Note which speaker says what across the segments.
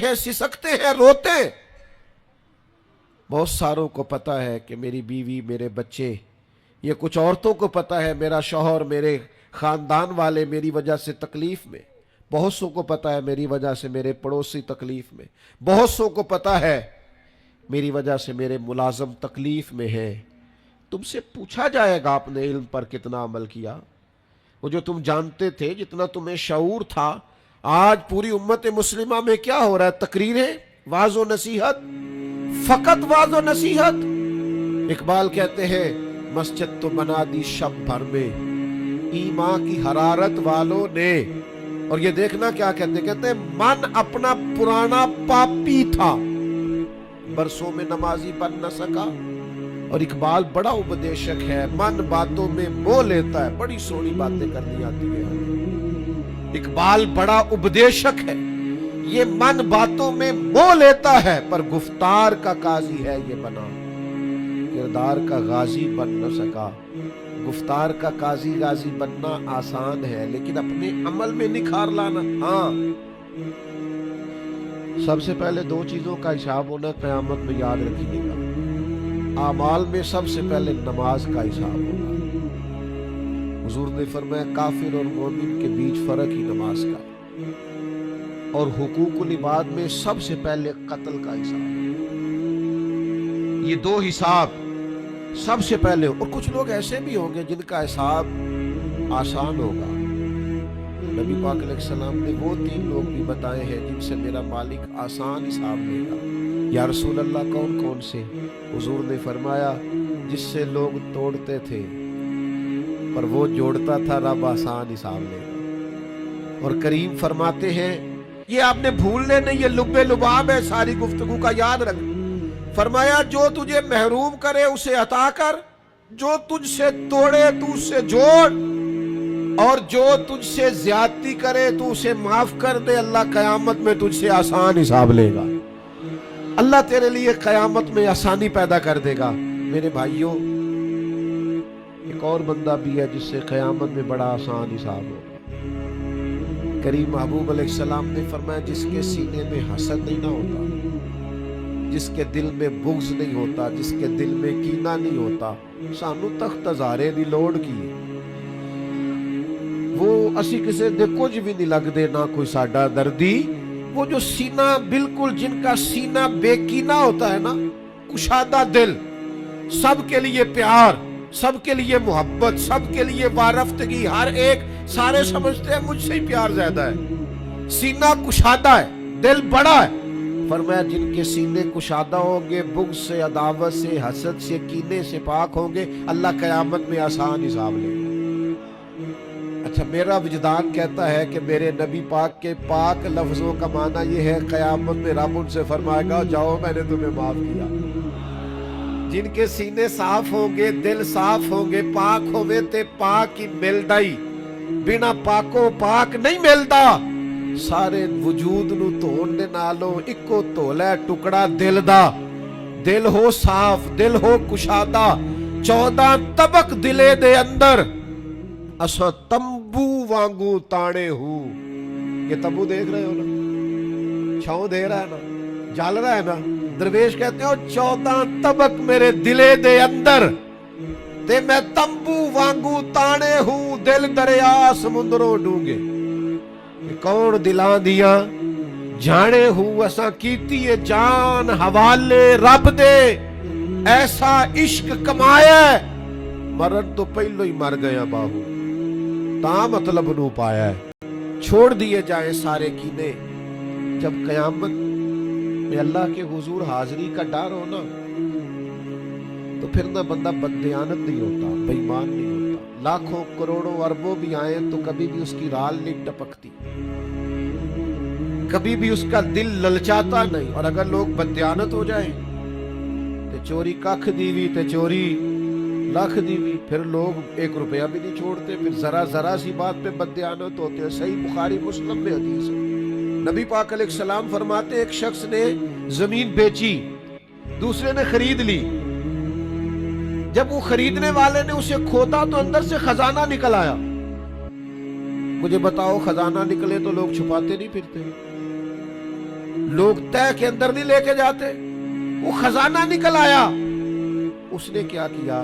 Speaker 1: ہیں, सिसकते हैं, रोते हैं. बहुत सारों को पता है कि मेरी बीवी, मेरे बच्चे, ये कुछ औरतों को पता है मेरा शौहर, मेरे खानदान वाले मेरी वजह से तकलीफ में. बहुत सौ को पता है मेरी वजह से मेरे पड़ोसी तकलीफ में. बहुत सौ को पता है मेरी वजह से मेरे मुलाजम तकलीफ में है. तुमसे पूछा जाएगा आपने इल्म पर कितना अमल किया. वो जो तुम जानते थे, जितना तुम्हें शऊर था. आज पूरी उम्मत मुस्लिमा में क्या हो रहा है? तकरीरें, वाज़ो नसीहत, फकत वाज़ो नसीहत. इकबाल कहते हैं मस्जिद तो बना दी शब भर में ईमा की हरारत वालों ने. और ये देखना क्या कहते हैं, मन अपना पुराना पापी था, बरसों में नमाजी बन न सका. और इकबाल बड़ा उपदेशक है, मन बातों में मोह लेता है. बड़ी सोनी बातें करनी आती है. इकबाल बड़ा उपदेशक है. ये मन बातों में मोह लेता है, पर गुफ्तार का काजी है ये बना. किरदार का गाजी बन न सका. गुफ्तार का काजी गाजी बनना आसान है, लेकिन अपने अमल में निखार लाना. हाँ, सबसे पहले दो चीजों का हिसाब होना क़यामत में, याद रखिएगा. आमाल में सबसे पहले नमाज का हिसाब होगा. हुजूर ने फरमाया काफिर और मोमिन के बीच फर्क ही नमाज का. और हुकूकुल इबाद में सबसे पहले कत्ल का हिसाब. ये दो हिसाब सबसे पहले. और कुछ लोग ऐसे भी होंगे जिनका हिसाब आसान होगा. नबी पाक अलैहिस्सलाम ने वो 3 लोग भी बताए हैं जिनसे मेरा मालिक आसान हिसाब लेगा. या रसूल अल्लाह, कौन कौन से? हुजूर ने फरमाया जिससे लोग तोड़ते थे पर वो जोड़ता था, रब आसान हिसाब लेगा. और करीम फरमाते हैं, ये आपने भूलने नहीं, ये लुब्बे लुबाब है सारी गुफ्तगू का, याद रख. फरमाया जो तुझे महरूम करे उसे अता कर, जो तुझसे तोड़े तू उससे जोड़, और जो तुझसे ज्यादती करे तू उसे माफ कर दे. अल्लाह कयामत में तुझसे आसान हिसाब लेगा. अल्लाह तेरे लिए कयामत में आसानी पैदा कर देगा. मेरे भाइयों, एक और बंदा भी है जिससे कयामत में बड़ा आसान हिसाब होगा. करीम महबूब अलैहिस्सलाम ने फरमाया जिसके सीने में हसद नहीं ना होता, जिसके दिल में बुग़्ज़ नहीं होता, जिसके दिल में कीना नहीं होता, सानू तख्त हज़ारे दी लोड़ की. वो असी किसे दे कुछ भी नहीं लगदे, ना कोई साडा दर्दी. वो जो सीना बिल्कुल, जिनका सीना बेकीना होता है ना, कुशादा दिल, सबके लिए प्यार, सबके लिए मोहब्बत, सबके लिए वारफ्तगी. हर एक, सारे समझते हैं मुझसे ही प्यार ज्यादा है. सीना कुशादा है, दिल बड़ा है. फरमाया जिनके सीने कुशादा होंगे, बुग़्ज़ से, अदावत से, हसद से, कीने से पाक होंगे, अल्लाह क़यामत में आसान हिसाब लेगा. अच्छा, मेरा विजदान कहता है कि मेरे नबी पाक के पाक लफ्जों का माना ये है, क़यामत में रब उनसे फरमाएगा जाओ मैंने तुम्हें माफ किया. जिनके सीने साफ होंगे, दिल साफ होंगे, पाक होवे ते पाक ही मिलदा ही. बिना पाको पाक नहीं मिलदा. सारे वजूद नू धोण दे नालों इक्को धोला टुकड़ा दिल दा. दिल हो साफ, दिल हो कुशादा. 14 तबक दिले दे अंदर असा तंबू वांगू ताने हूं. ये तंबू देख रहे हो ना, छांव दे रहा है ना, जल रहा है ना. दरवेश कहते हो 14 तबक मेरे दिले दे अंदर ते मैं तंबू वांगू ताने हूं. दिल दरिया समुद्रों डूंगे. कौन दिलां दियां जाने हूं असा कीती है जान हवाले रब दे. ऐसा इश्क कमाया मरण तो पहलो ही मर गया बाहू, ता मतलब नू पाया है. छोड़ दिए जाए सारे कीने. जब कयामत में अल्लाह के हुजूर हाजिरी का डर हो ना, तो फिर ना बंदा बददियानत नहीं होता, बेईमान नहीं होता. लाखों करोड़ों अरबों भी आए तो कभी भी उसकी राल नहीं टपकती, कभी भी उसका दिल ललचाता नहीं. और अगर लोग बददियानत हो जाए तो चोरी कख दीवी ते चोरी लाख दीवी, फिर लोग 1 रुपया भी नहीं छोड़ते. फिर जरा जरा सी बात पे बददियानत होते हैं. सही बुखारी मुस्लिम में हदीस है. नबी पाक अलैहिस्सलाम फरमाते एक शख्स ने जमीन बेची, दूसरे ने खरीद ली. जब वो खरीदने वाले ने उसे खोदा तो अंदर से खजाना निकल आया. मुझे बताओ, खजाना निकले तो लोग छुपाते नहीं फिरते? लोग तय के अंदर नहीं लेके जाते। वो खजाना निकल आया। उसने क्या किया,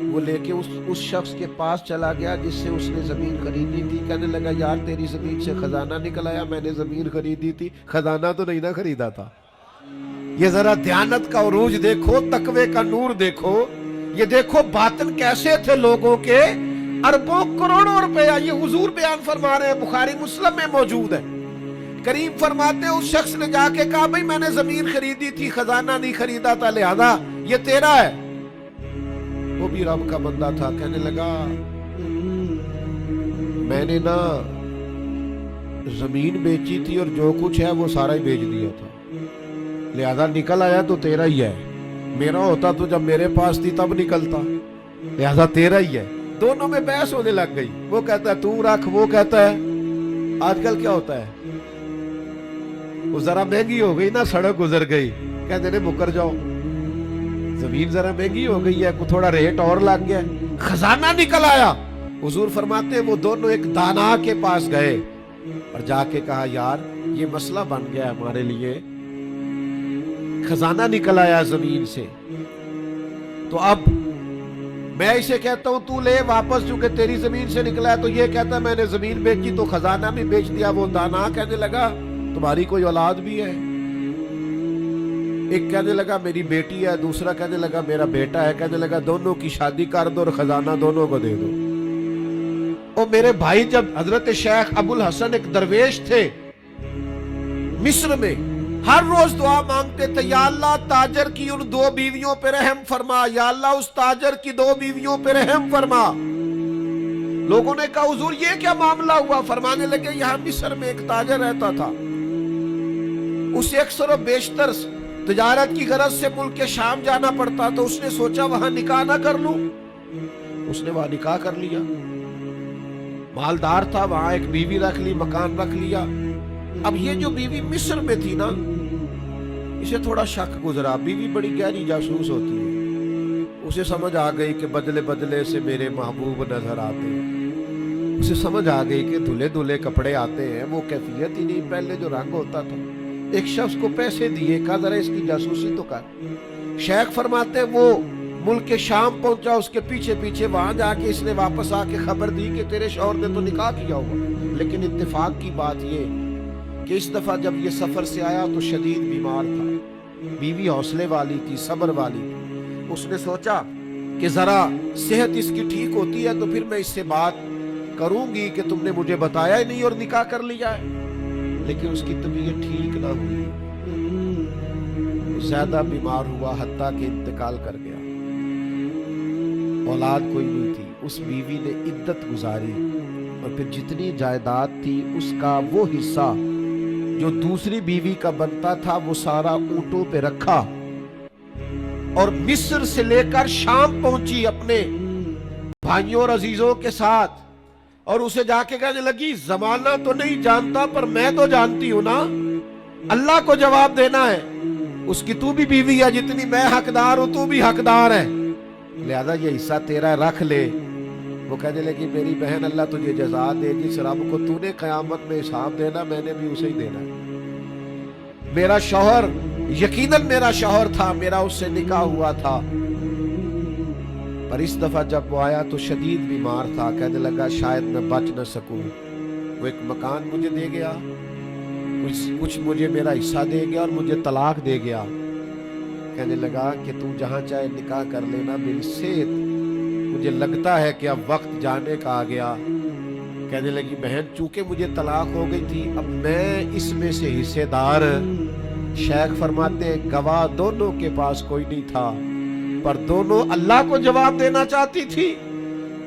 Speaker 1: वो लेके उस शख्स के पास चला गया जिससे उसने जमीन खरीदी थी। कहने लगा यार तेरी जमीन से खजाना निकल आया, मैंने जमीन खरीदी थी, खजाना तो नहीं ना खरीदा था। ये जरा ध्यानत का उरूज देखो, तकवे का नूर देखो, ये देखो बातन कैसे थे लोगों के। अरबों करोड़ों रुपया ये हुजूर बयान फरमा रहे हैं, बुखारी मुस्लिम में मौजूद है। करीम फरमाते हैं उस शख्स ने जाके कहा भाई मैंने जमीन खरीदी थी, खजाना नहीं खरीदा था, लिहाजा ये तेरा है। वो भी रब का बंदा था। कहने लगा मैंने ना जमीन बेची थी और जो कुछ है वो सारा ही बेच दिया था, लिहाजा निकल आया तो तेरा ही है। मेरा होता तो जब मेरे पास थी तब निकलता, लिहाजा तेरा ही है। दोनों में बहस होने लग गई। वो कहता है तू रख, वो कहता है। आजकल क्या होता है, वो जरा महंगी हो गई ना, सड़क गुजर गई, कहते ने मुकर जाओ, जमीन जरा महंगी हो गई है, थोड़ा रेट और लग गया, खजाना निकल आया। हुजूर फरमाते हैं वो दोनों एक दाना के पास गए और जाके कहा यार ये मसला बन गया हमारे लिए, खजाना निकल आया जमीन से, तो अब मैं इसे कहता हूं तू ले वापस, चूंकि तेरी जमीन से निकला है। तो ये कहता मैंने जमीन बेची तो खजाना भी बेच दिया। वो दाना कहने लगा तुम्हारी कोई औलाद भी है? एक कहने लगा मेरी बेटी है, दूसरा कहने लगा मेरा बेटा है। कहने लगा दोनों की शादी कर दो और खजाना दोनों को दे दो। और मेरे भाई जब हजरत शेख अबुल हसन एक दरवेश थे मिस्र में, हर रोज दुआ मांगते थे या अल्लाह ताजर की उन 2 बीवियों पे रहम फरमा, या अल्लाह उस ताजर की 2 बीवियों पे रहम फरमा। लोगों ने कहा हुजूर ये क्या मामला हुआ? फरमाने लगे यहाँ मिस्र में एक ताजर रहता था, उसे अक्सर और बेशतर तिजारत की गरज से मुल्क के शाम जाना पड़ता, तो उसने सोचा वहां निकाह ना कर लूं। उसने वहां निकाह कर लिया। मालदार था, वहां एक बीवी रख ली, मकान रख लिया। अब ये जो बीवी मिस्र में थी ना, इसे थोड़ा शक गुजरा। बीवी बड़ी गहरी जासूस होती है। उसे समझ आ गई कि बदले बदले से मेरे महबूब नजर आते हैं। उसे समझ आ गई कि धुले धुले कपड़े आते हैं, वो कैफियत ही नहीं पहले जो रंग होता था। एक शख्स को पैसे दिए, कहा जरा इसकी जासूसी तो कर। शेख फरमाते वो मुल्क के शाम पहुंचा, उसके पीछे पीछे वहां जाके इसने वापस आके खबर दी कि तेरे शौहर ने तो निकाह किया होगा। लेकिन इत्तेफाक की बात ये कि इस दफा जब ये सफर से आया तो शदीद बीमार था। बीवी हौसले वाली थी, सब्र वाली थी। उसने सोचा कि जरा सेहत इसकी ठीक होती है तो फिर मैं इससे बात करूंगी कि तुमने मुझे बताया ही नहीं और निकाह कर लिया है। लेकिन उसकी तबीयत ठीक ना हुई, ज्यादा बीमार हुआ, हत्ता के इंतकाल कर गया। औलाद कोई नहीं थी। उस बीवी ने इद्दत गुजारी और फिर जितनी जायदाद थी उसका वो हिस्सा जो दूसरी बीवी का बनता था वो सारा ऊंटों पे रखा और मिस्र से लेकर शाम पहुंची अपने भाइयों और अजीजों के साथ। और उसे जाके कहने लगी जमाना तो नहीं जानता पर मैं तो जानती हूं ना, अल्लाह को जवाब देना है। उसकी तू भी बीवी है, जितनी मैं हकदार हूं तू भी हकदार है, लिहाजा ये हिस्सा तेरा रख ले। वो कहने लगी मेरी बहन अल्लाह तुझे जज़ा दे, जिस रब को तूने क़यामत में हिसाब देना मैंने भी उसे ही देना है। मेरा शौहर यकीनन मेरा शौहर था, मेरा उससे निकाह हुआ था, पर इस दफा जब वो आया तो शदीद बीमार था। कहने लगा शायद मैं बच न सकूं। वो एक मकान मुझे दे गया, कुछ मुझे मेरा हिस्सा दे गया और मुझे तलाक दे गया। कहने लगा कि तू जहां चाहे निकाह कर लेना, मेरी सेहत मुझे लगता है कि अब वक्त जाने का आ गया। कहने लगी बहन चूंकि मुझे तलाक हो गई थी अब मैं इसमें से हिस्सेदार। शेख फरमाते हैं गवाह दोनों के पास कोई नहीं था पर दोनों अल्लाह को जवाब देना चाहती थी।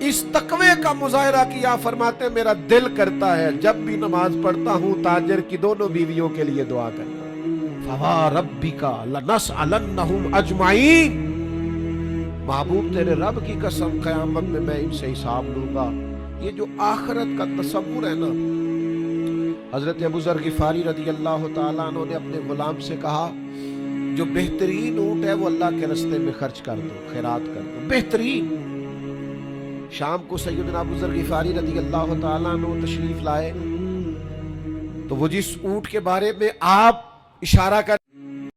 Speaker 1: इस तकवे का मुजाहरा किया। फरमाते मेरा दिल करता है जब भी नमाज पढ़ता हूँ ताजर की दोनों बीवियों के लिए दुआ करना। फवा रब्बिका लनसअलन्नहुम अजमाइन, महबूब तेरे रब की कसम क़यामत में मैं इनसे हिसाब लूंगा। ये जो आखिरत का तसव्वुर है ना, हजरत अबू ज़र ग़िफ़ारी रज़ी अल्लाह तआला अन्हु ने अपने गुलाम से कहा जो बेहतरीन ऊंट है वो अल्लाह के रास्ते में खर्च कर दो, खैरात कर दो, बेहतरीन। शाम को सैयदना अबू ज़र ग़िफ़ारी रज़ी अल्लाह तआला अन्हु तशरीफ लाए तो वो जिस ऊंट के बारे में आप اشارہ کر